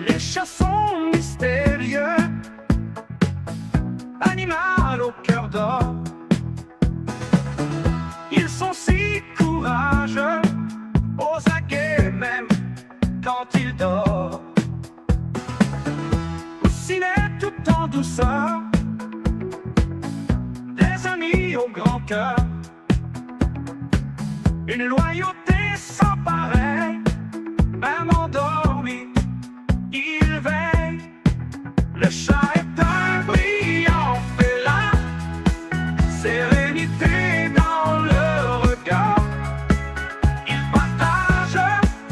Les chats sont mystérieux, animal au cœur d'or. Ils sont si courageux, aux aguets même quand il dort. Ciné tout en douceur, des amis au grand cœur, une loyauté sans pareil. Même endormi, il veille. Le chat est un brillant félin, sérénité dans le regard. Il partage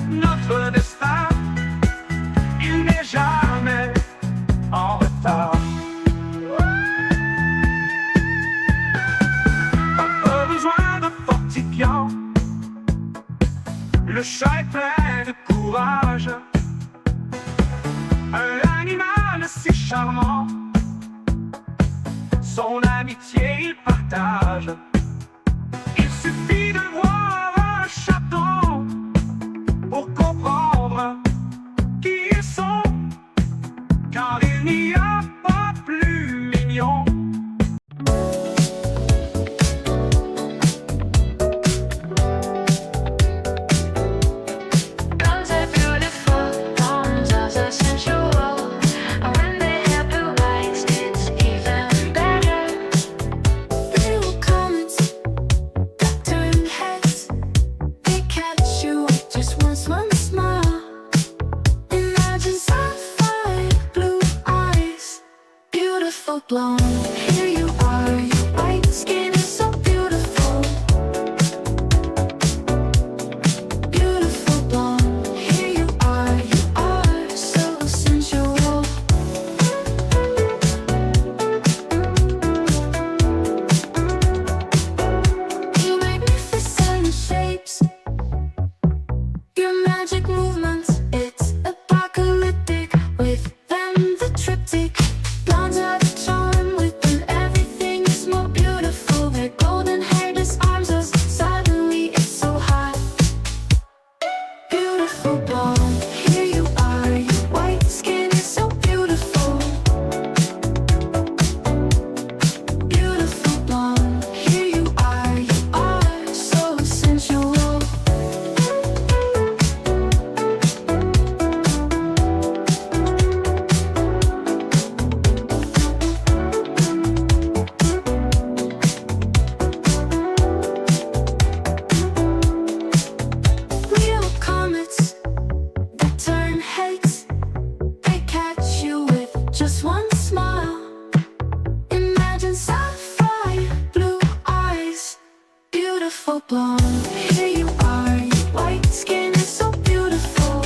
notre destin, il n'est jamais en retard. Pas besoin de fortifiant, le chat est plein de courage. Un animal si charmant, son amitié il partage. Il suffit de voir un chaton pour comprendre qui ils sont, car il n'y a pas plus mignon. Blonde, here you are, your white skin is so beautiful. Beautiful blonde, here you are so sensual. You magnificent shapes, your magic movements, it's apocalyptic. With them the triptych, blondes are the charm. With them everything is more beautiful. Their golden hair disarms us, suddenly it's so hot. Beautiful blonde, here you are, your white skin is so beautiful. Beautiful blonde, here you are so sensual. Real comets that turn heads, they catch you with just one smile. Imagine sapphire blue eyes, beautiful blonde, here you are, your white skin is so beautiful.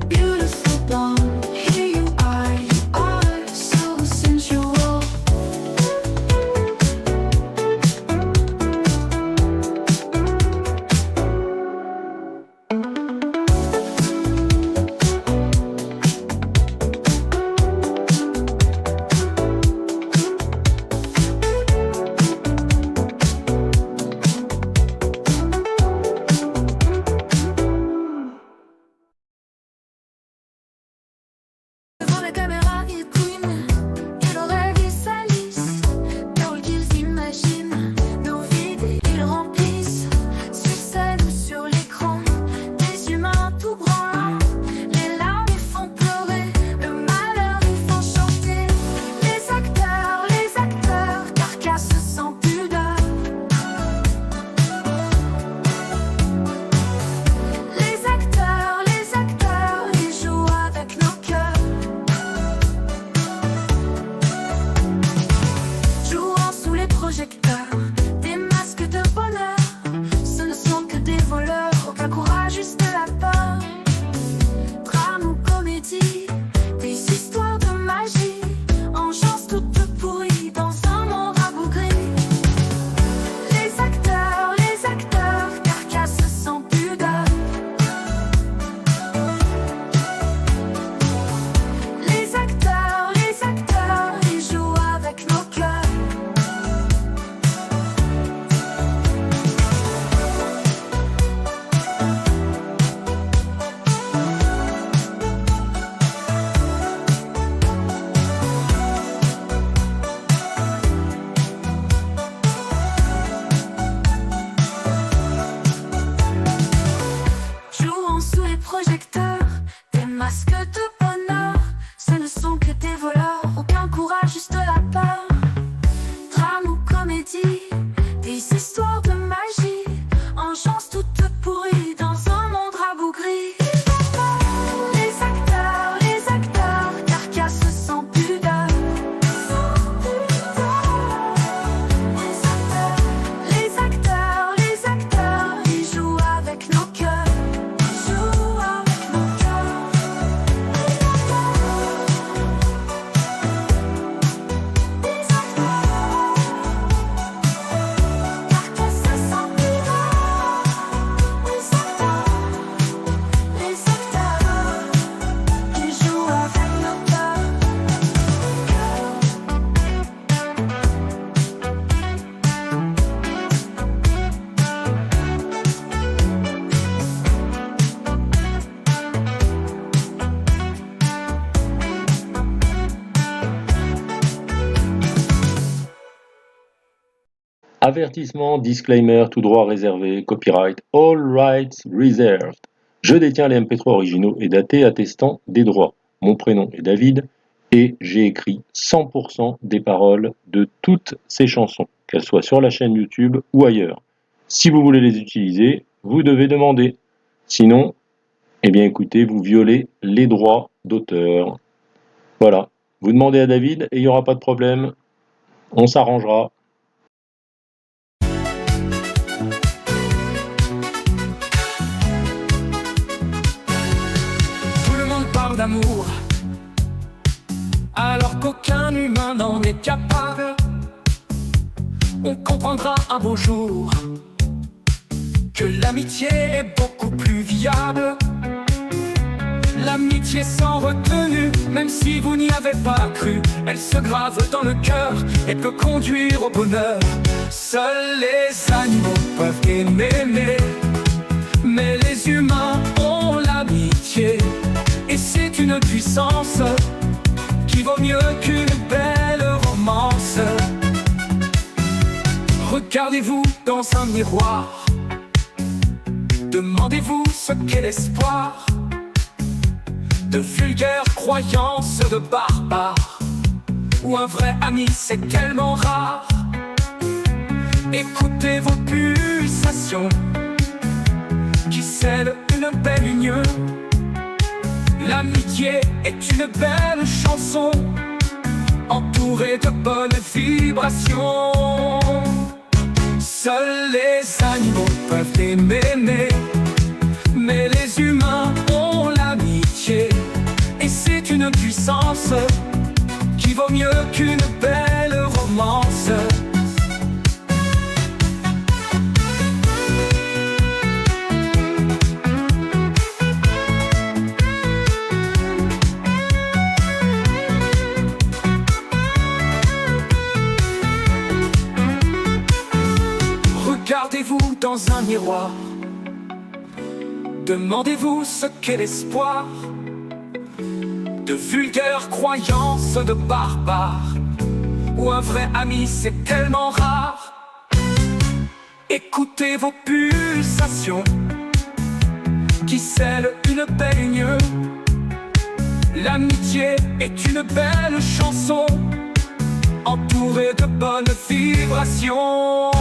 Beautiful blonde, here you are so sensual. projecteurs, des masques de bonheur. Ce ne sont que des voleurs, aucun courage, juste la peur. Drame ou comédie, des histoires de magie, engeance toute pourrie dans un monde rabougri. Les acteurs, carcasse sans pudeur. Les acteurs, ils jouent avec nos cœurs. Ils jouent avec nos cœurs. Carcasse sans pudeur. Les acteurs, ils jouent avec nos cœurs. Avertissement, disclaimer, tout droit réservé, copyright, all rights reserved. Je détiens les MP3 originaux et datés attestant des droits. Mon prénom est David et j'ai écrit 100% des paroles de toutes ces chansons, qu'elles soient sur la chaîne YouTube ou ailleurs. Si vous voulez les utiliser, vous devez demander. Sinon, eh bien écoutez, vous violez les droits d'auteur. Voilà, vous demandez à David et il n'y aura pas de problème. On s'arrangera. Tout le monde parle d'amour, alors qu'aucun humain n'en est capable. On comprendra un beau jour que l'amitié est beaucoup plus viable. L'amitié sans retenue, même si vous n'y avez pas cru, elle se grave dans le cœur et peut conduire au bonheur. Seuls les animaux peuvent aimer, mais les humains ont l'amitié. Et c'est une puissance qui vaut mieux qu'une belle romance. Regardez-vous dans un miroir, demandez-vous ce qu'est l'espoir. De vulgaires croyances de barbares, ou un vrai ami c'est tellement rare. Écoutez vos pulsations, qui scellent une belle union. L'amitié est une belle chanson, entourée de bonnes vibrations. Seuls les animaux peuvent aimer, mais les humains ont l'amitié. Et c'est une puissance qui vaut mieux qu'une belle romance. Regardez-vous dans un miroir, demandez-vous ce qu'est l'espoir. De vulgaires croyances de barbares, ou un vrai ami c'est tellement rare. Écoutez vos pulsations, qui scellent une belle union. L'amitié est une belle chanson, entourée de bonnes vibrations.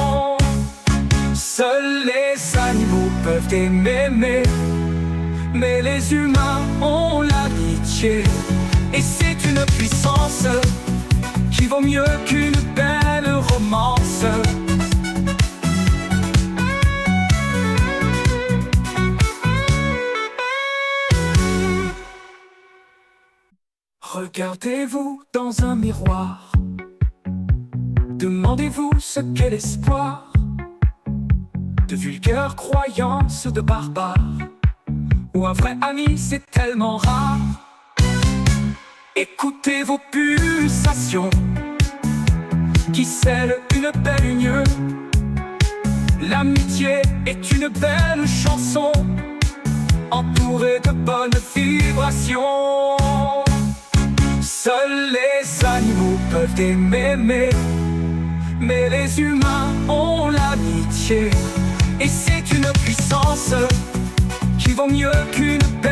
Seuls les animaux peuvent aimer, mais les humains ont l'amitié. Et c'est une puissance qui vaut mieux qu'une belle romance. Regardez-vous dans un miroir, demandez-vous ce qu'est l'espoir. De vulgaires croyances de barbares, ou un vrai ami c'est tellement rare. Écoutez vos pulsations, qui scellent une belle union. L'amitié est une belle chanson, entourée de bonnes vibrations. Seuls les animaux peuvent aimer, mais les humains ont l'amitié. Et c'est une puissance qui vaut mieux qu'une belle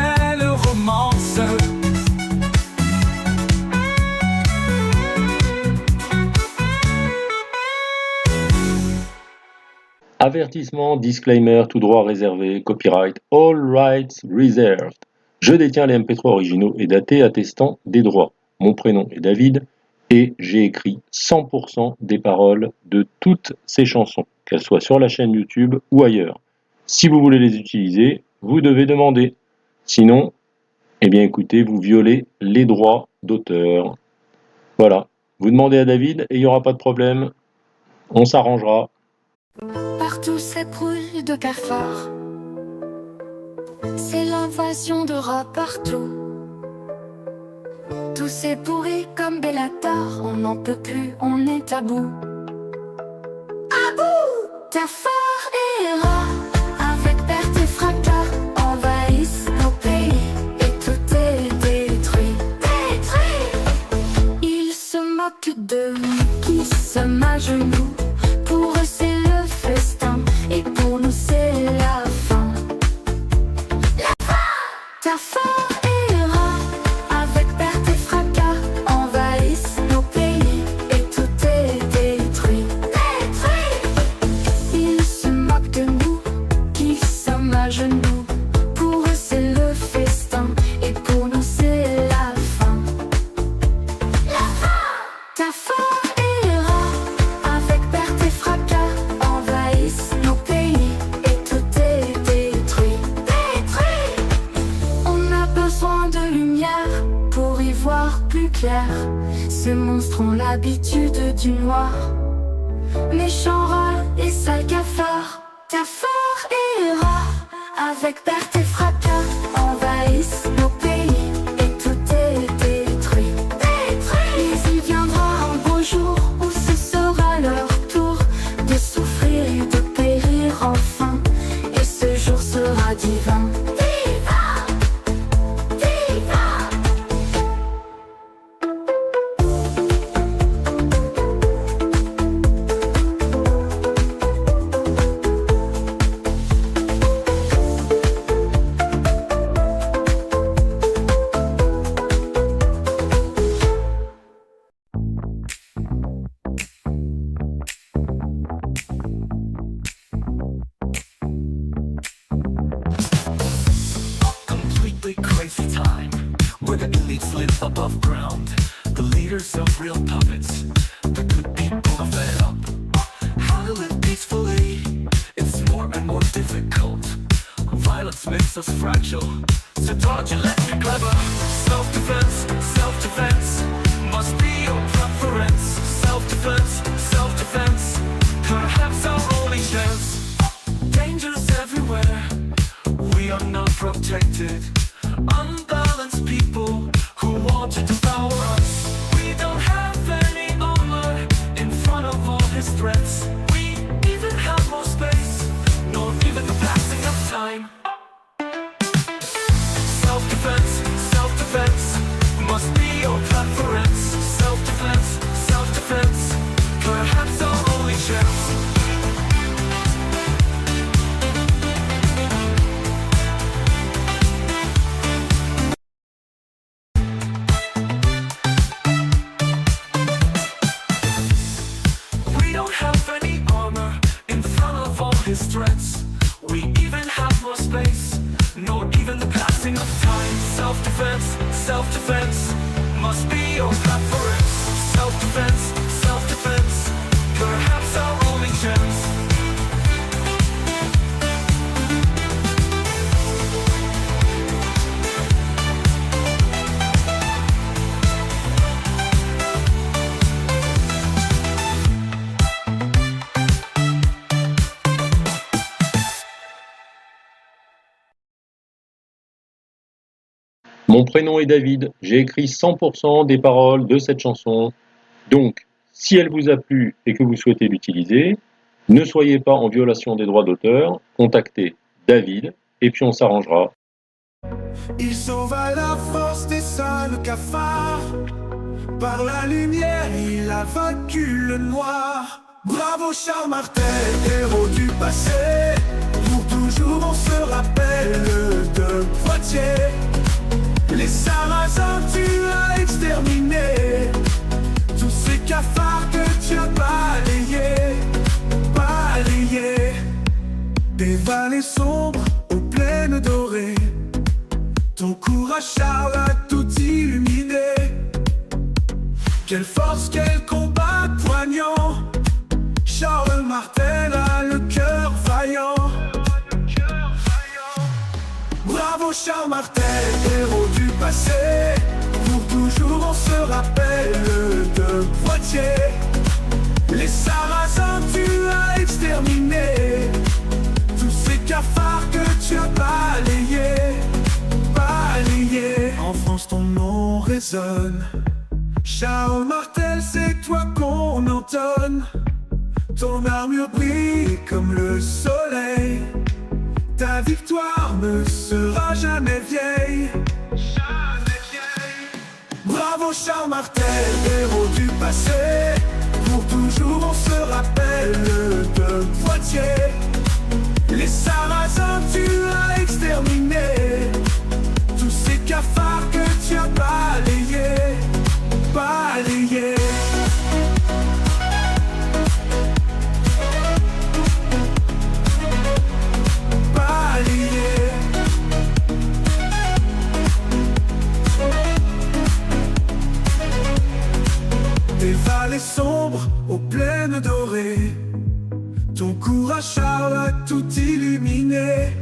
Avertissement, disclaimer, tout droit réservé, copyright, all rights reserved. Je détiens les MP3 originaux et datés attestant des droits. Mon prénom est David et j'ai écrit 100% des paroles de toutes ces chansons, qu'elles soient sur la chaîne YouTube ou ailleurs. Si vous voulez les utiliser, vous devez demander. Sinon, eh bien écoutez, vous violez les droits d'auteur. Voilà, vous demandez à David et il n'y aura pas de problème, on s'arrangera. Partout cette bruit de cafards. C'est l'invasion de rats partout. Tout c'est pourri comme Bellator. On n'en peut plus, on est à bout. À bout! Cafards et rats, avec perte et fracas, envahissent nos pays et tout est détruit. Détruit! Ils se moquent de nous qui sommes à genoux. Pour eux c'est le festin et pour nous c'est la fin. La fin! Cafards et rats, avec perte et fracas, envahissent nos pays et tout est détruit. Détruit! Ils se moquent de nous qui sommes à genoux. Pour eux c'est le festin et pour nous c'est la fin. La fin! Cafards et rats, avec perte et fracas, envahissent nos pays et tout est détruit. Détruit! On a besoin de lumière pour y voir plus clair. Ces monstres ont l'habitude du noir. Méchants rats et sales cafards. Cafards et rats, avec perte et fracas, envahissent nos pays et tout est détruit. Détruit! Mais il viendra un beau jour où ce sera leur tour de souffrir et de périr enfin. Et ce jour sera divin. Divin! Divin! Completely crazy time where the elites live above ground. The leaders of real puppets, the good people are fed up. How to live peacefully, it's more and more difficult. Violence makes us fragile, so don't you let me clever. Self-defense, self-defense must be your preference. Self-defense, self-defense, perhaps our only chance. Dangers everywhere, we are not protected. Unbalanced people who want to devour us. We don't have any armor in front of all his threats. We even have more space, nor even the passing of time. Self-defense, self-defense must be your preference. Self-defense, self-defense, perhaps our only chance. We don't have any armor in front of all his threats. We even have more space, nor even the passing of time. Self-defense, self-defense must be your preference. Self-defense, self-defense, perhaps our only chance. Mon prénom est David, j'ai écrit 100% des paroles de cette chanson. Donc, si elle vous a plu et que vous souhaitez l'utiliser, ne soyez pas en violation des droits d'auteur, contactez David et puis on s'arrangera. Il sauve à la force des sales cafards. Par la lumière, il a vaincu le noir. Bravo Charles Martel, héros du passé. Pour toujours on se rappelle de Poitiers. Les Sarrasins tu as exterminé tous ces cafards que tu as balayés, balayés. vallées sombres aux plaines dorées, ton courage Charles a tout illuminé. Quelle force, quel combat poignant, Charles Martel a le cœur vaillant. Bravo Charles Martel, héros du passé, pour toujours on se rappelle de Poitiers. Les Sarrasins tu as exterminé, tous ces cafards que tu as balayés, balayés. En France ton nom résonne, Charles Martel c'est toi qu'on entonne. Ton armure brille comme le soleil, ta victoire ne sera jamais vieille. Jamais vieille. Bravo Charles Martel, héros du passé, pour toujours on se rappelle de Poitiers. Les Sarrasins tu as exterminé, tous ces cafards que tu as balayés, balayés. Des vallées sombres aux plaines dorées, ton courage Charles a tout illuminé.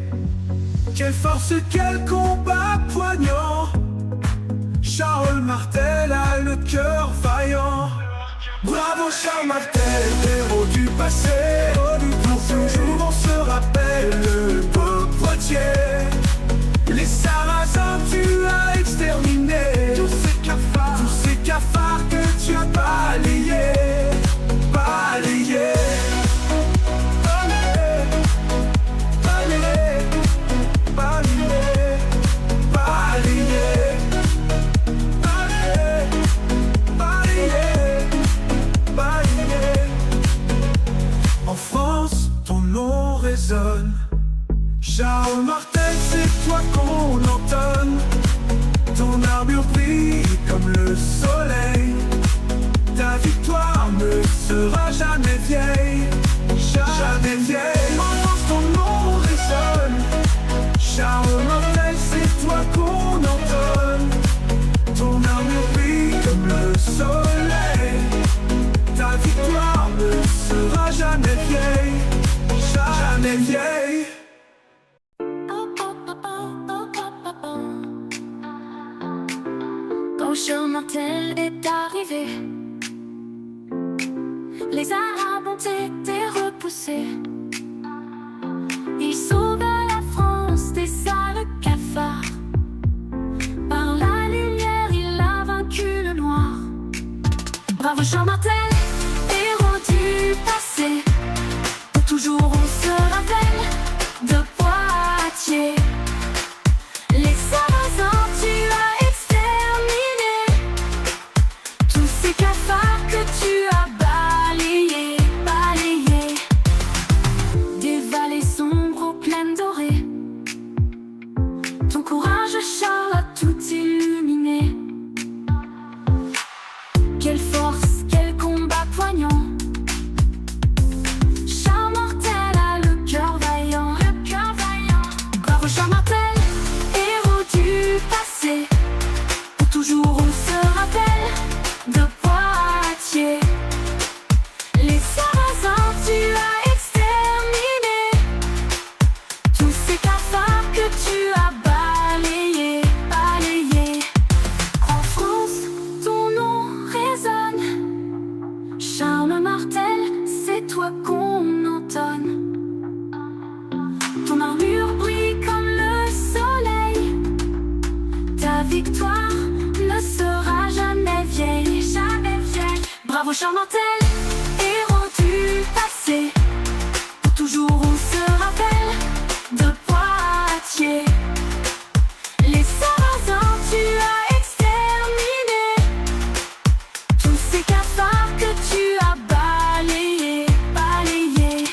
Quelle force, quel combat poignant, Charles Martel a le cœur vaillant. Bravo Charles Martel, héros du passé, pour toujours on se rappelle de Poitiers. Les Sarrasins tu as exterminé, tous ces cafards que tu as balayés, balayés. Balayés, balayés, balayés, balayés, balayés, balayés. En France, ton nom résonne, Charles Martel, c'est toi qu'on entonne. Ton armure brille comme le soleil, ta victoire ne sera jamais vieille, jamais vieille. En France, ton nom résonne, Charles Martel, c'est toi qu'on entonne. Ton armure brille comme le soleil, ta victoire ne sera jamais vieille, jamais vieille. Quand Charles Martel est arrivé, les Arabes ont été repoussés. Il sauva la France des sales cafards. Par la lumière, il a vaincu le noir. Bravo Charles Martel, héros du passé, pour toujours on se rappelle de Poitiers. Les Sarrasins tu as exterminé, tous ces cafards que tu as balayés, balayés. Des vallées sombres aux plaines dorées, ton courage Charles a tout illuminé. Quelle force, quel combat poignant, Charles Martel a le cœur vaillant, le cœur vaillant. Bravo Charles Martel, héros du passé, pour toujours on se rappelle de Poitiers. Les Sarrasins tu as exterminé, tous ces cafards que tu as balayés, balayés. En France, ton nom résonne, Charles Martel, c'est toi qu'on entonne. Ton armure brille comme le soleil, ta victoire ne sera jamais vieille, jamais vieille. Bravo Charles Martel, héros du passé, pour toujours on se rappelle de Poitiers. Les Sarrasins tu as exterminé, tous ces cafards que tu as balayés, balayés.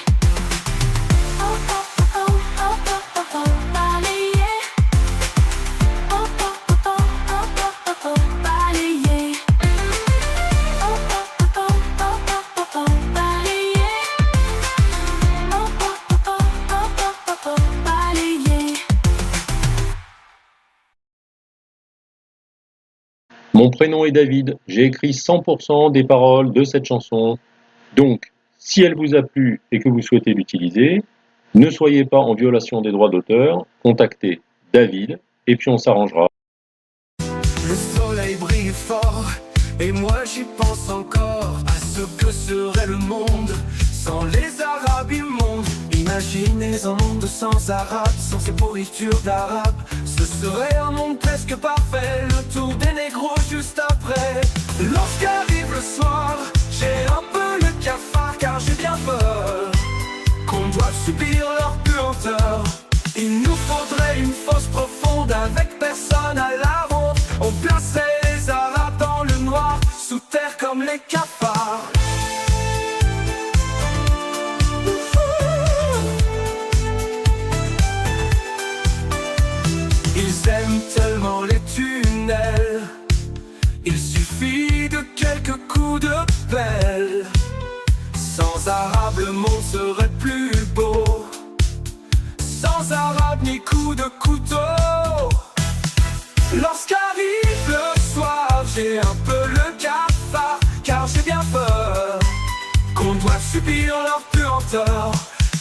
Oh oh oh oh oh oh oh oh, balayés. Oh oh oh oh oh oh oh oh, balayés. Oh oh oh oh oh oh Mon prénom est David, j'ai écrit 100% des paroles de cette chanson. Donc, si elle vous a plu et que vous souhaitez l'utiliser, ne soyez pas en violation des droits d'auteur, contactez David et puis on s'arrangera. Le soleil brille fort et moi j'y pense encore à ce que serait le monde sans les Arabes immondes. Imaginez un monde sans Arabes, sans ces pourritures d'Arabes. Ce serait un monde presque parfait, le tour des négros juste après. Lorsqu'arrive le soir, j'ai un peu le cafard car j'ai bien peur qu'on doive subir leur puanteur. Il nous faudrait une fosse profonde avec personne à la ronde. On placerait les Arabes dans le noir, sous terre comme les cafards. Ils aiment tellement les tunnels, il suffit de quelques coups de pelle. Sans Arabes le monde serait plus beau, sans Arabes ni coups de couteau. Lorsqu'arrive le soir, j'ai un peu le cafard, car j'ai bien peur qu'on doive subir leur puanteur.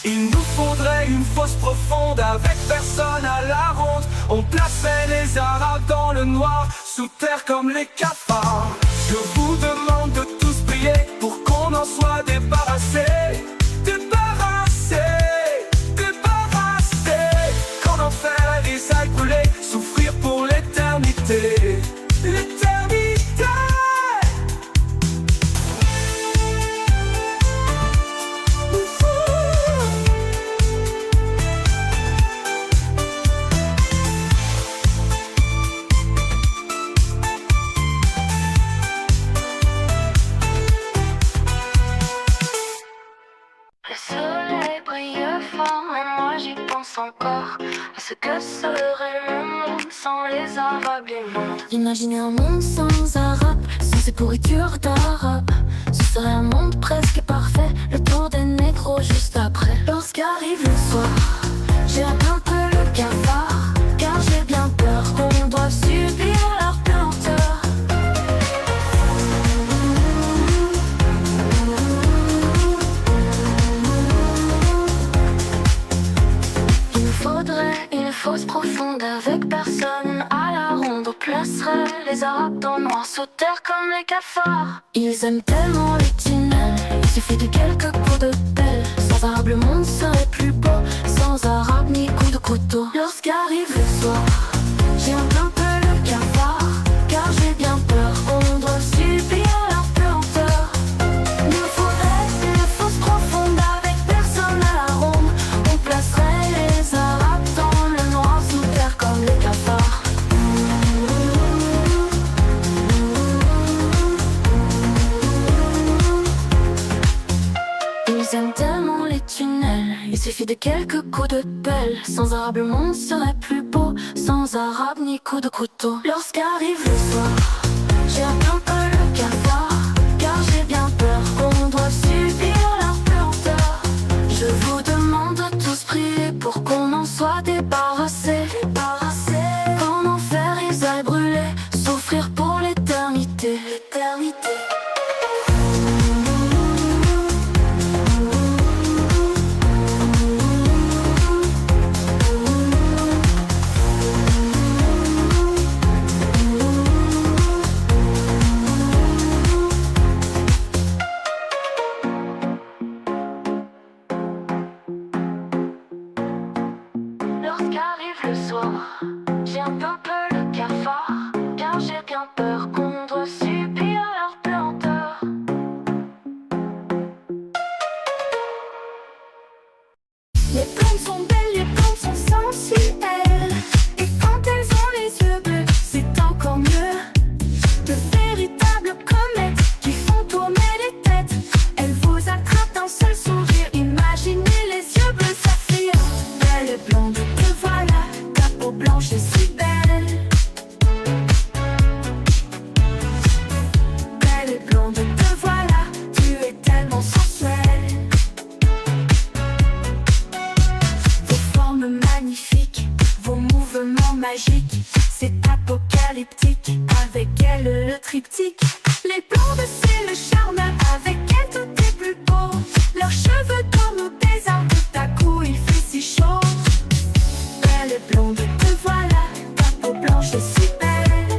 Il nous faudrait une fosse profonde avec personne à la ronde. On placerait les Arabes dans le noir, sous terre comme les cafards. Je vous demande de tous prier pour qu'on en soit débarrassé. Débarrassé, débarrassé. Qu'en enfer ils aillent brûler, souffrir pour l'éternité. L'éternité. Le soleil brille fort, mais moi j'y pense encore à ce que serait le monde sans les Arabes immondes. Imaginez un monde sans Arabes, sans ces pourritures d'Arabes. Ce serait un monde presque parfait, le tour des négros juste après. Lorsqu'arrive le soir, j'ai un peu le cafard, car j'ai bien peur qu'on doive subir leur puanteur. Une fosse profonde avec personne à la ronde. On placerait les Arabes dans le noir, sous terre comme les cafards. Ils aiment tellement les tunnels, il suffit de quelques coups de pelle. Sans Arabes le monde serait plus beau, sans Arabes ni coups de couteau. Lorsqu'arrive le soir, j'ai un peu le cafard, car j'ai bien peur qu'on doive subir leur puanteur. Il nous faudrait une fosse profonde avec personne à la ronde. On placerait les Arabes dans le noir, sous terre comme les cafards. Ils aiment tellement les tunnels, il suffit de quelques coups de pelle. Sans Arabes le monde serait plus beau, sans Arabes ni coups de couteau. Lorsqu'arrive le soir, j'ai un peu le cafard, car j'ai bien peur qu'on doive subir leur puanteur. Je vous demande de tous prier pour qu'on en soit débarrassé. Qu'en enfer ils aillent brûler, souffrir pour l'éternité. Lorsqu'arrive le soir, j'ai un peu le cafard, car j'ai bien peur qu'on doive subir leur puanteur. Les plantes sont belles, les plantes sont sensuelles, et quand elles ont les yeux bleus, c'est encore mieux. De véritables comètes qui font tourner les têtes, elles vous attrapent d'un seul sourire. Imaginez les yeux bleus saphir, belle et blonde, te voilà, ta peau blanche et si belle. c'est apocalyptique. Avec elle le triptyque. Les blondes c'est le charme. Avec elle tout est plus beau. Leurs cheveux comme des arbres. Tout à coup il fait si chaud. Belle blonde te voilà. Ta peau blanche est si belle.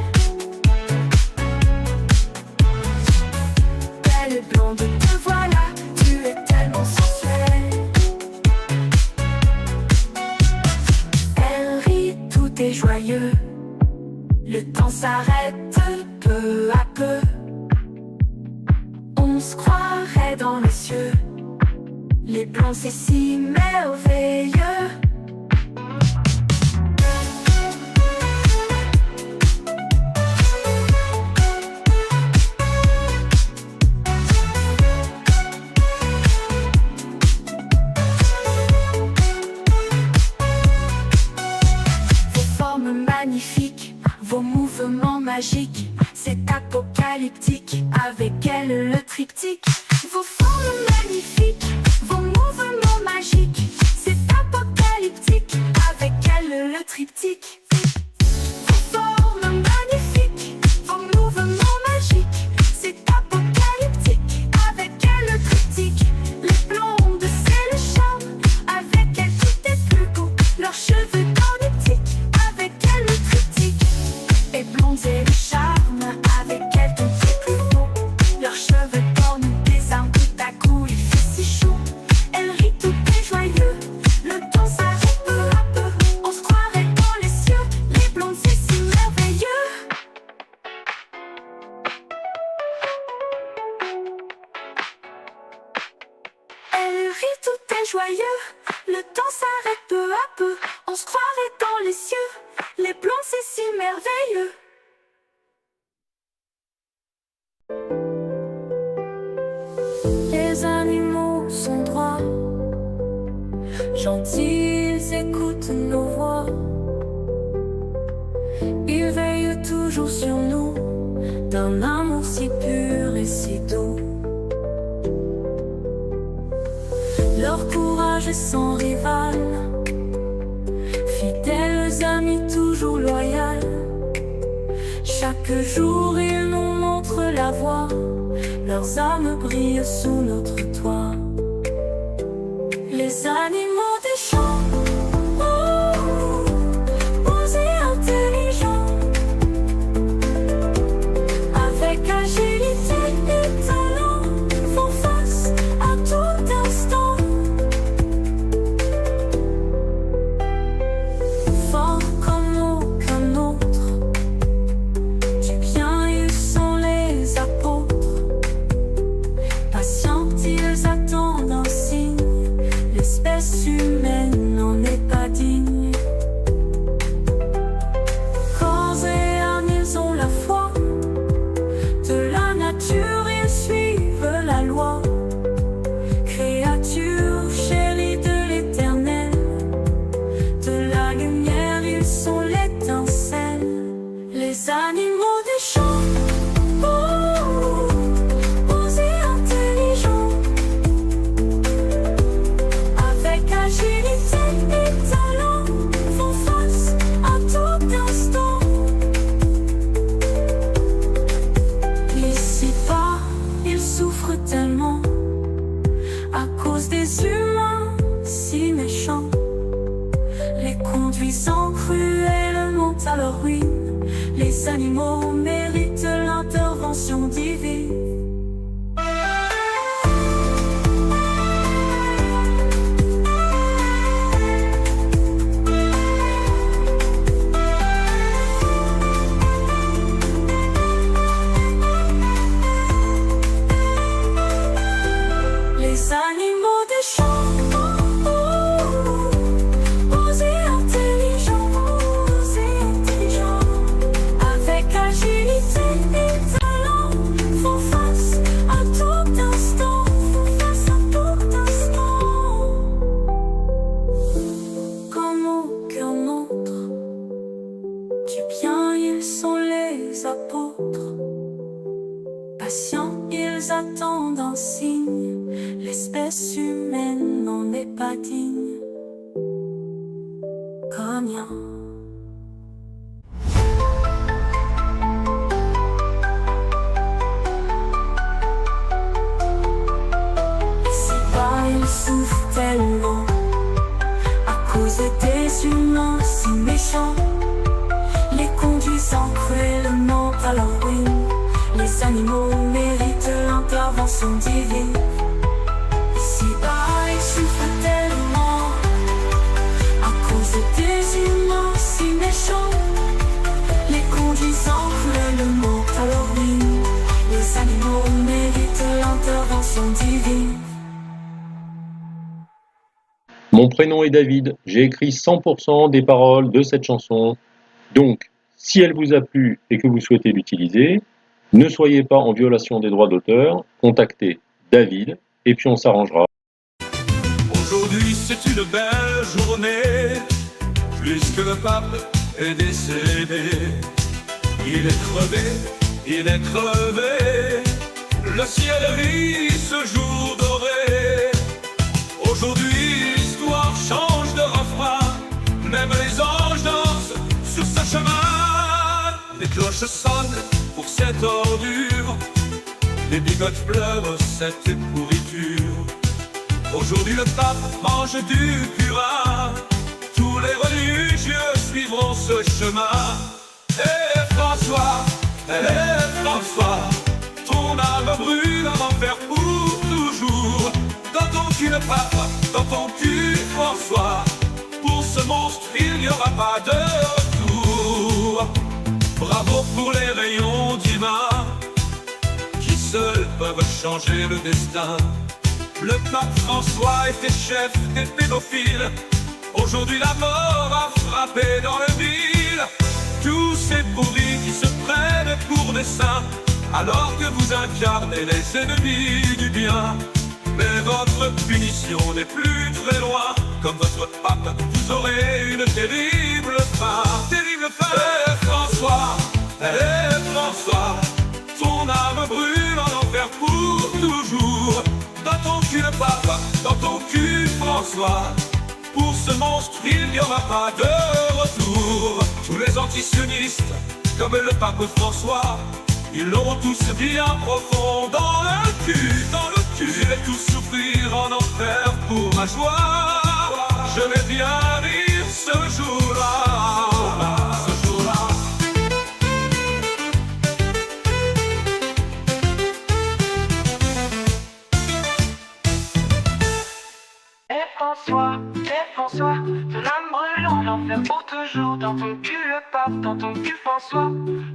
Belle blonde te voilà. Tu es tellement sensuelle. Elle rit, tout est joyeux. Le temps s'arrête peu à peu. On se croirait dans les cieux. Les blonds c'est si merveilleux. Vos formes magnifiques, vos mouvements magiques, c'est apocalyptique. Avec elle le triptyque. Vos formes magnifiques, vos mouvements magiques, c'est apocalyptique. Avec elle le triptyque. Vos formes magnifiques, vos mouvements magiques, c'est apocalyptique. Avec elle le triptyque. Les blondes c'est le charme. Avec elle tout est plus beau. Leurs cheveux cornutiques. Avec elle le triptyque. Les blondes et le charme. Avec elle tout est plus beau. Leurs cheveux cornus des armes. Tout à coup il fait si chaud. Elle rit, tout est joyeux. Le temps s'arrête peu à peu. On se croirait dans les cieux. Les blondes c'est si merveilleux. Elle rit, tout est joyeux. Le temps s'arrête peu à peu. On se croirait dans les cieux. Les blondes c'est si merveilleux. Les animaux sont droits, gentils, ils écoutent nos voix. Ils veillent toujours sur nous, d'un amour si pur et si doux. Leur courage est sans rival, fidèles amis toujours loyaux. Chaque jour ils nous montrent la voie. Leurs âmes brillent sous notre toit. Les animaux des champs, beaux et intelligents, avec agilité et talent, font face à tout instant. Forts comme aucun autre, du bien ils sont les apôtres. Patientes, ils attendent un signe. L'espèce humaine n'en est pas digne. Corps et âme, ils ont la foi. De la nature, ils suivent la loi. Créatures chéries de l'éternel. De la lumière, ils sont l'étincelle. Les animaux des champs. Agilité et talent font face à tout instant. Ici-bas, ils souffrent tellement à cause des humains si méchants, les conduisant cruellement à leur ruine. Les animaux méritent l'intervention divine. Les animaux des champs, beaux et intelligents, avec agilité et talent, font face à tout instant, comme aucun autre. Du bien, ils sont les apôtres. Patients, ils attendent un signe. L'espèce humaine n'en est pas digne. Cognac. souffre tellement à cause des humains si méchants, les conduisant cruellement à leur ruine. Les animaux méritent l'intervention divine. Ici-bas, ils souffrent tellement à cause des humains si méchants, les conduisant cruellement à leur ruine. Les animaux méritent l'intervention divine. Mon prénom est David, j'ai écrit 100% des paroles de cette chanson. Donc, si elle vous a plu et que vous souhaitez l'utiliser, ne soyez pas en violation des droits d'auteur, contactez David et puis on s'arrangera. Aujourd'hui c'est une belle journée, puisque le pape est décédé. Il est crevé, il est crevé, le ciel rit ce jour doré. Aujourd'hui l'histoire change de refrain, même les anges dansent sur ce chemin. Les cloches sonnent pour cette ordure, les bigotes pleurent cette pourriture. Aujourd'hui le pape mange du purin, tous les religieux suivront ce chemin. Et François, ton âme brûle en enfer pour toujours. Dans ton cul le pape, dans ton cul François, pour ce monstre il n'y aura pas de retour. Bravo pour les rayons divins, qui seuls peuvent changer le destin. Le pape François était chef des pédophiles, aujourd'hui la mort a frappé dans le mille. Tous ces pourris qui se prennent pour des saints, alors que vous incarnez les ennemis du bien. Mais votre punition n'est plus très loin, comme votre pape, vous aurez une terrible fin. Terrible fin. François, ton âme brûle en enfer pour toujours. Dans ton cul le pape, dans ton cul François, pour ce monstre il n'y aura pas de retour. Tous les antisionistes, comme le pape François, ils l'auront tous bien profond dans le cul, dans le cul. Je vais tous souffrir en enfer pour ma joie. Je vais bien rire ce jour-là. François, ton âme brûle en enfer pour toujours. Dans ton cul le pape, dans ton cul François,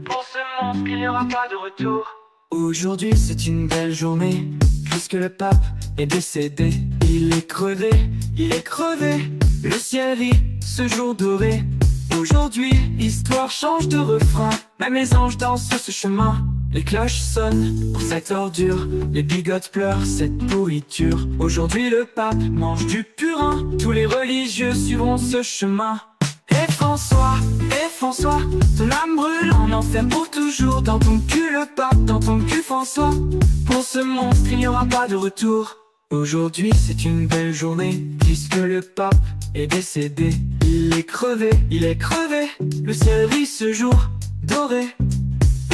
pour ce monstre il n'y aura pas de retour. Aujourd'hui c'est une belle journée, puisque le pape est décédé. Il est crevé, le ciel rit ce jour doré. Aujourd'hui l'histoire change de refrain, même les anges dansent sur ce chemin. Les cloches sonnent pour cette ordure, les bigotes pleurent cette pourriture. Aujourd'hui le pape mange du purin, tous les religieux suivront ce chemin. Et François, ton âme brûle en enfer pour toujours. Dans ton cul le pape, dans ton cul François, pour ce monstre il n'y aura pas de retour. Aujourd'hui c'est une belle journée, puisque le pape est décédé. Il est crevé, le ciel rit ce jour doré.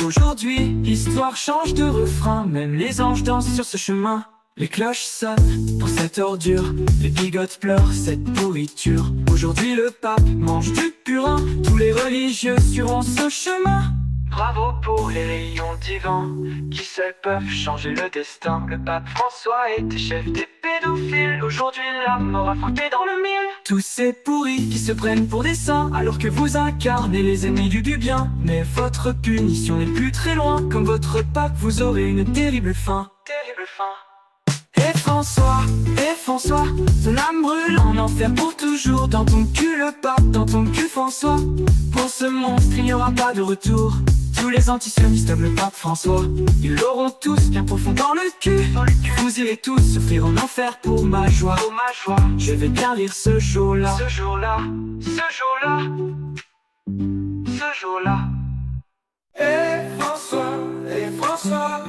Aujourd'hui, l'histoire change de refrain, même les anges dansent sur ce chemin. Les cloches sonnent pour cette ordure, les bigotes pleurent cette pourriture. Aujourd'hui le pape mange du purin, tous les religieux suivront ce chemin. Bravo pour les rayons divins, qui seuls peuvent changer le destin. Le pape François était chef des pédophiles, aujourd'hui la mort a frappé dans le mille. Tous ces pourris qui se prennent pour des saints, alors que vous incarnez les ennemis du bien. Mais votre punition n'est plus très loin, comme votre pape vous aurez une terrible fin. Et François, ton âme brûle en enfer pour toujours. Dans ton cul le pape, dans ton cul François, pour ce monstre il n'y aura pas de retour. Tous les antisionistes comme le pape François, ils l'auront tous bien profond dans le cul. Vous irez tous souffrir en enfer pour ma joie. Je vais bien rire ce jour-là. Et François,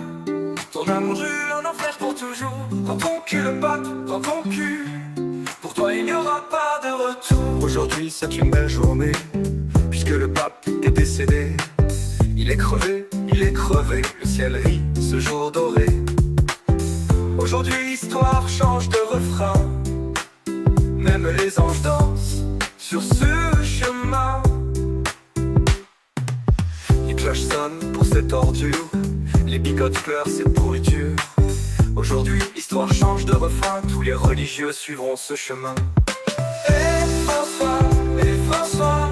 ton âme brûle en enfer pour toujours. Dans ton cul le pape, dans ton cul, pour toi il n'y aura pas de retour. Aujourd'hui c'est une belle journée, puisque le pape est décédé. Il est crevé, le ciel rit ce jour doré. Aujourd'hui l'histoire change de refrain, Même les anges dansent sur ce chemin. Les cloches sonnent pour cette ordure, les bigotes pleurent cette pourriture. Aujourd'hui, l'histoire change de refrain, tous les religieux suivront ce chemin. Et François,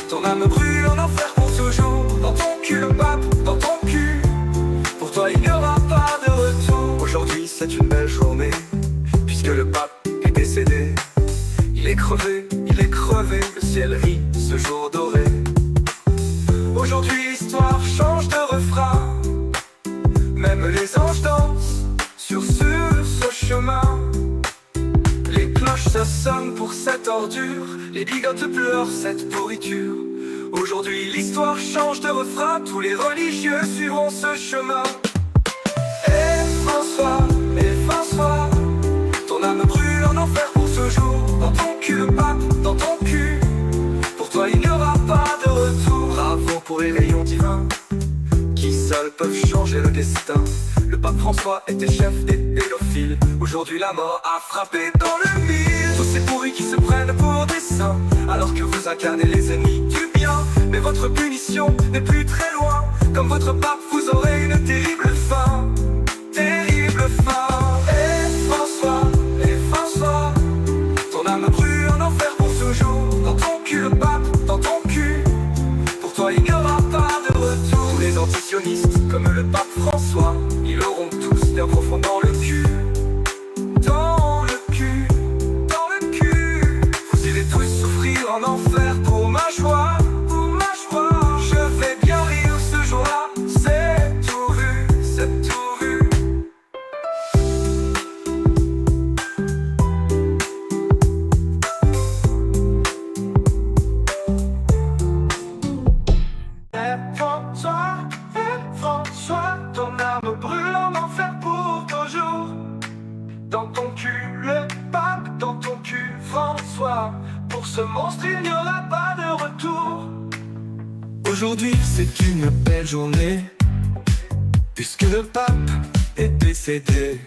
ton âme brûle en enfer pour toujours. Dans ton cul le pape, dans ton cul, pour toi il n'y aura pas de retour. Aujourd'hui c'est une belle journée, puisque le pape est décédé. Il est crevé, le ciel rit ce jour doré. Aujourd'hui l'histoire change de refrain, même les anges dansent sur ce chemin. Les cloches ça sonne pour cette ordure, les bigotes pleurent cette pourriture. Aujourd'hui l'histoire change de refrain, tous les religieux suivront ce chemin. Et François, ton âme brûle en enfer pour toujours. Dans ton cul le pape, dans ton cul, pour toi il n'y aura pas de retour. Bravo pour les rayons divins, qui seuls peuvent changer le destin. Le pape François était chef des pédophiles, aujourd'hui la mort a frappé dans le mille. Tous ces pourris qui se prennent pour des saints, alors que vous incarnez les ennemis du bien. Mais votre punition n'est plus très loin, comme votre pape vous aurez une terrible fin. Terrible fin. Et François, ton âme brûle en enfer pour toujours. Dans ton cul le pape, dans ton cul, pour toi il n'y aura pas de retour. Tous les antisionistes comme le pape François, ils auront tous bien profond dans le cul. Dans le cul, dans le cul. Vous irez tous souffrir en enfer pour ma joie, pour ma joie. Je vais bien rire ce jour-là, c'est tout vu, c'est tout vu. Et François, ton âme brûle en enfer pour toujours. Dans ton cul le pape, dans ton cul François, pour ce monstre il n'y aura pas de retour. Aujourd'hui c'est une belle journée, puisque le pape est décédé.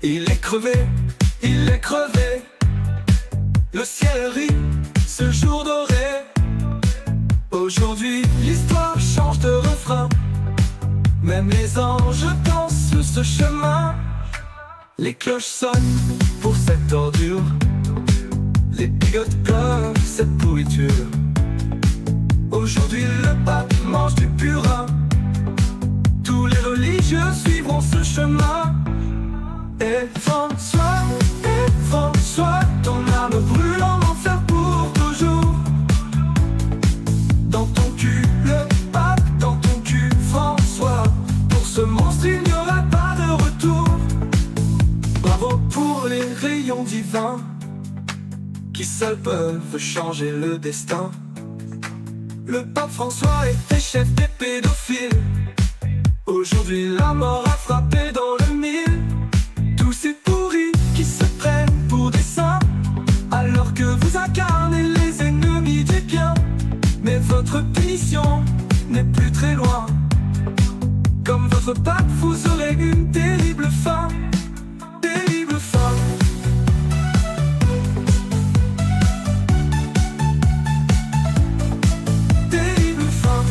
Il est crevé, le ciel rit ce jour doré. Aujourd'hui l'histoire change de refrain, même les anges dansent sur ce chemin. Les cloches sonnent pour cette ordure, les bigotes pleurent cette pourriture. Aujourd'hui le pape mange du purin, tous les religieux suivront ce chemin. Et François, ton âme brûle en enfer pour toujours. Dans ton cul le pape, dans ton cul François, pour ce monstre il n'y aura pas de retour. Bravo pour les rayons divins, qui seuls peuvent changer le destin. Le pape François était chef des pédophiles, aujourd'hui la mort a frappé dans le mille. Tous ces pourris qui se prennent pour des saints, alors que vous incarnez les ennemis du bien. Mais votre punition n'est plus très loin, comme votre pape vous aurez une terrible fin. Terrible fin. Terrible fin.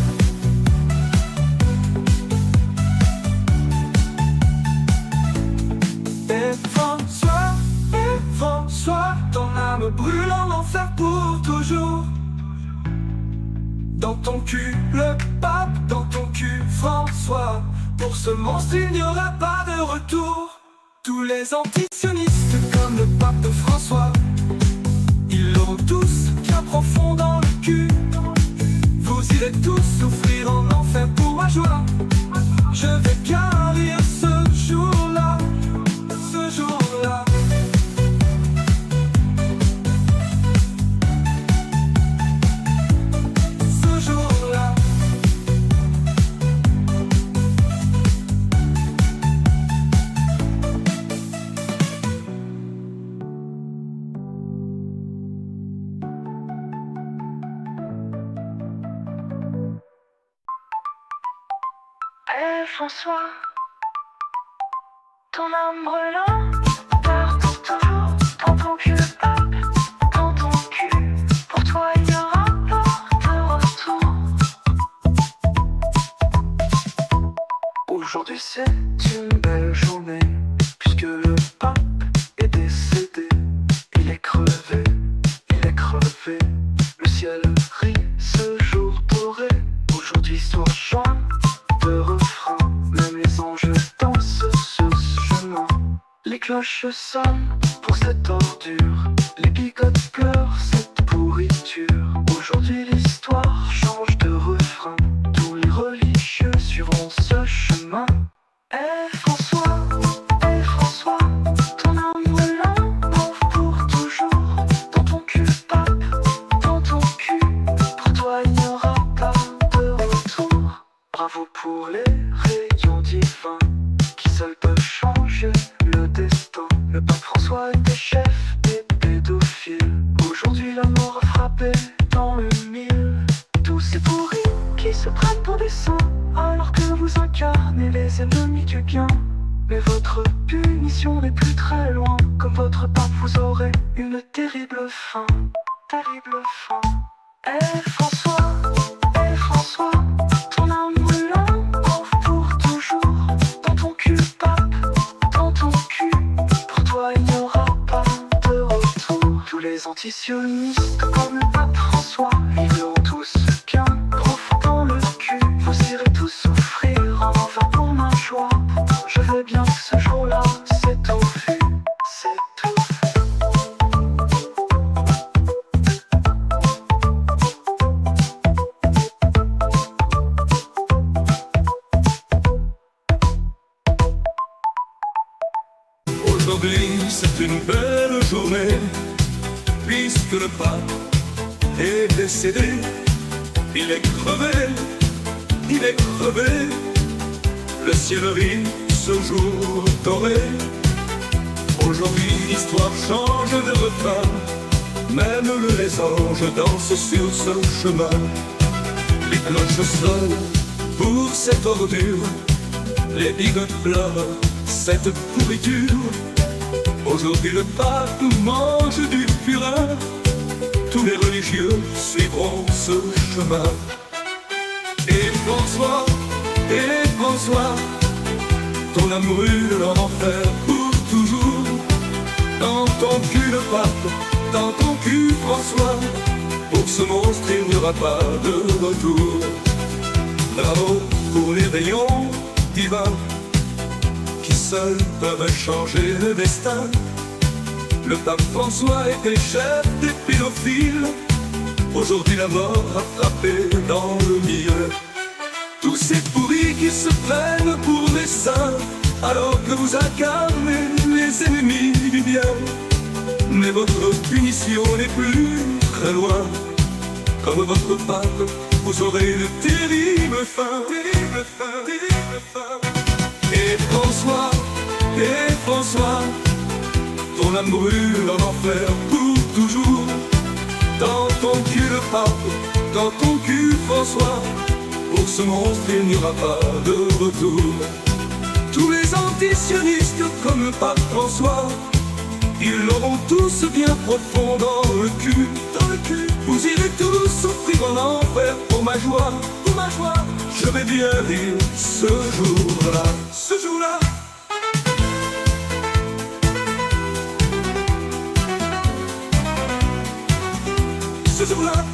Et François, ton âme brûle en enfer pour toujours. Dans ton cul le pape, dans ton cul François, pour ce monstre il n'y aura pas de retour. Tous les antisionistes comme le pape François, ils l'auront tous bien profond dans le cul. Vous irez tous souffrir en enfer pour ma joie. Je vais bien rire ce jour-là, ce jour-là. Ce jour-là. Et François, ton âme brûlant, porte toujours dans ton cul hop, dans ton cul. Pour toi il n'y aura pas de retour. Aujourd'hui c'est une belle journée, puisque le pape est décédé. Il est crevé, il est crevé. Le ciel rit ce jour doré. Aujourd'hui histoire chante de refrain. Même les anges dansent sur ce chemin. Les cloches sonnent pour cette ordure. Les bigotes pleurent cette pourriture. Aujourd'hui l'histoire change de refrain. Tous les religieux suivront ce chemin. Eh François, ton amour est là pour toujours. Dans ton cul pape, dans ton cul. Pour toi il n'y aura pas de retour. Bravo pour les rayons divins qui seuls peuvent changer le destin. Le pape François était chef des pédophiles. Aujourd'hui la mort a frappé dans le mille. Tous ces pourris qui se prennent pour des saints, alors que vous incarnez les ennemis du gain. Mais votre punition n'est plus très loin. Comme votre pape vous aurez une terrible fin. Terrible fin. Eh François, ton amour est là pour toujours. Dans ton cul pape, dans ton cul. Pour toi il n'y aura pas de retour. Tous les antisionistes comme le pape François, ils auront tous qu'un profond dans le cul. Vous irez tous souffrir en enfer pour ma joie. Je veux bien que ce jour-là c'est tout vu, c'est tout vu. Aujourd'hui c'est une belle journée, puisque le pape est décédé. Il est crevé, il est crevé. Le ciel rit ce jour doré. Aujourd'hui l'histoire change de refrain. Même les anges dansent sur ce chemin. Les cloches sonnent pour cette ordure. Les bigotes pleurent cette pourriture. Aujourd'hui le pape mange du purin. Tous les religieux suivront ce chemin. Et François, ton amour brûle en enfer pour toujours. Dans ton cul le pape, dans ton cul François. Pour ce monstre il n'y aura pas de retour. Bravo pour les rayons divins qui seuls peuvent changer le destin. Le pape François était chef des pédophiles. Aujourd'hui la mort a frappé dans le mille. Tous ces pourris qui se prennent pour des saints, alors que vous incarnez les ennemis du bien. Mais votre punition n'est plus très loin. Comme votre pape, vous aurez une terrible fin. Terrible fin, terrible fin. Et François, ton âme brûle en enfer pour toujours. Dans ton cul le pape, dans ton cul François. Pour ce monstre il n'y aura pas de retour. Tous les antisionistes comme le pape François, ils l'auront tous bien profond dans le cul. Dans le cul. Vous irez tous souffrir en enfer pour ma joie. Pour ma joie, je vais bien rire ce jour-là. Ce jour-là. Ce jour-là.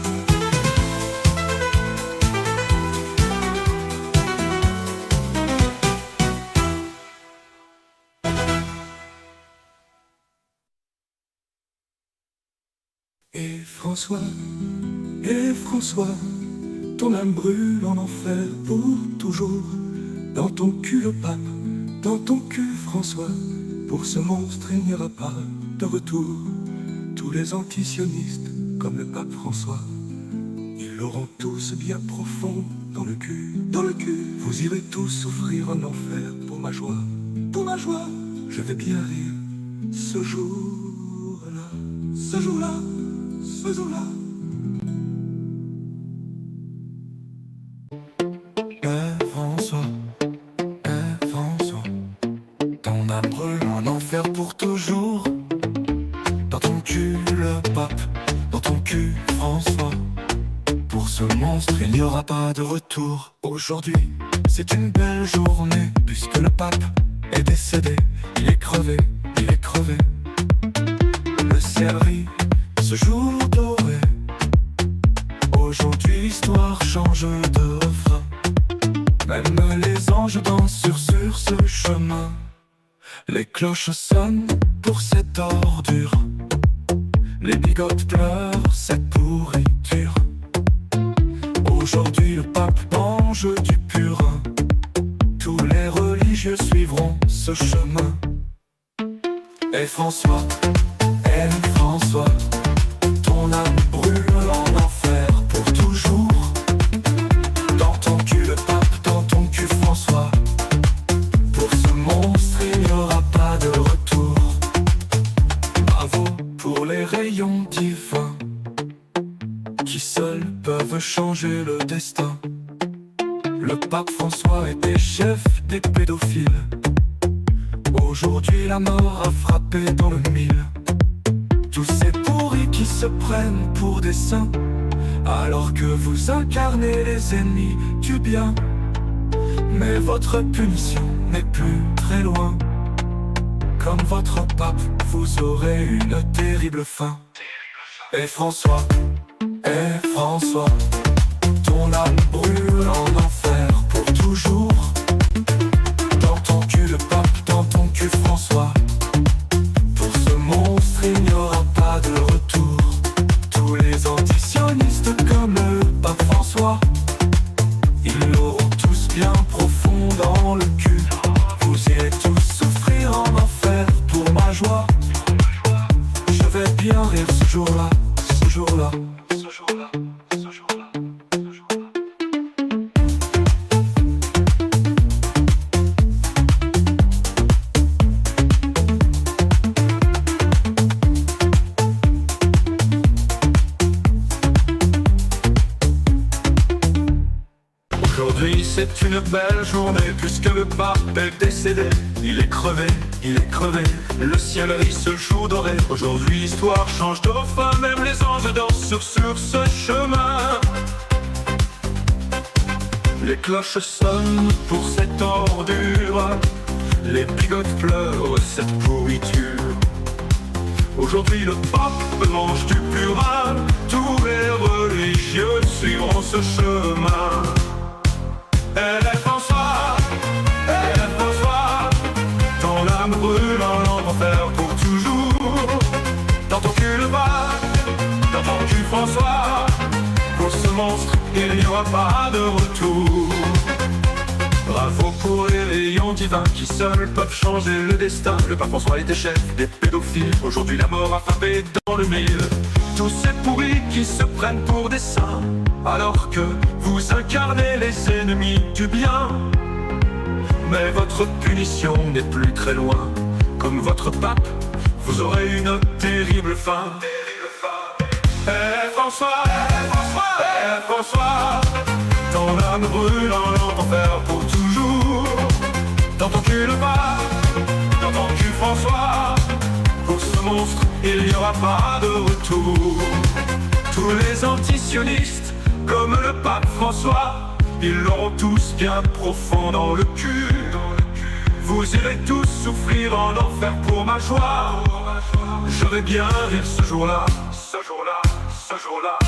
Et François, ton âme brûle en enfer pour toujours. Dans ton cul le pape, dans ton cul François. Pour ce monstre il n'y aura pas de retour. Tous les antisionistes comme le pape François, ils l'auront tous bien profond dans le cul. Dans le cul. Vous irez tous souffrir en enfer pour ma joie. Pour ma joie, je vais bien rire ce jour-là. Ce jour-là. Ce jour-là. François, ton âme brûle en enfer pour toujours. Dans ton jour. Aujourd'hui, c'est une belle journée, puisque le pape est décédé. Il est crevé, il est crevé. Le ciel rit, ce jour doré. Aujourd'hui, l'histoire change de refrain. Même les anges dansent sur ce chemin. Les cloches sonnent pour cette ordure. Les bigotes pleurent cette pourriture. Aujourd'hui le pape mange du purin. Tous les religieux suivront ce chemin. Et François, ton âme brûle en enfer pour toujours. Dans ton cul le pape, dans ton cul François. Pour ce monstre il n'y aura pas de retour. Bravo pour les rayons divins qui seuls peuvent changer le destin. Le pape François était chef des pédophiles. Aujourd'hui la mort a frappé dans le mille. Tous ces pourris qui se prennent pour des saints, alors que vous incarnez les ennemis du bien. Mais votre punition n'est plus très loin. Comme votre pape, vous aurez une terrible fin. Et François, ton âme brûle en enfer pour toujours. Dans ton cul le pape, dans ton cul François. Pour ce monstre il n'y aura pas de retour. Tous les antisionistes comme le pape François, ils l'auront tous bien profond dans le cul. Vous irez tous souffrir en enfer pour ma joie. Je vais bien rire ce jour-là, ce jour-là, ce jour-là, ce jour-là, ce jour-là. Aujourd'hui c'est une belle journée, puisque le pape est décédé. Il est crevé, il est crevé. Le ciel rit ce jour doré. Aujourd'hui l'histoire change de refrain. Même les anges dansent sur ce chemin. Les cloches sonnent pour cette ordure. Les bigotes pleurent cette pourriture. Aujourd'hui le pape mange du purin. Tous les religieux suivront ce chemin. Et François, ton âme brûle en enfer pour toujours. Dans ton cul le pape, dans ton cul François. Pour ce monstre, il n'y aura pas de retour. Bravo pour les rayons divins qui seuls peuvent changer le destin. Le pape François était chef des pédophiles. Aujourd'hui la mort a frappé dans le mille. Tous ces pourris qui se prennent pour des saints, alors que vous incarnez les ennemis du bien. Mais votre punition n'est plus très loin. Comme votre pape, vous aurez une terrible fin. Et François, ton âme brûle en enfer pour toujours. Dans ton cul le pape, dans ton cul François. Pour ce monstre, il n'y aura pas de retour. Tous les antisionistes, comme le pape François, ils l'auront tous bien profond dans le cul. Vous irez tous souffrir en enfer pour ma joie. Je vais bien rire ce jour-là, ce jour-là, ce jour-là.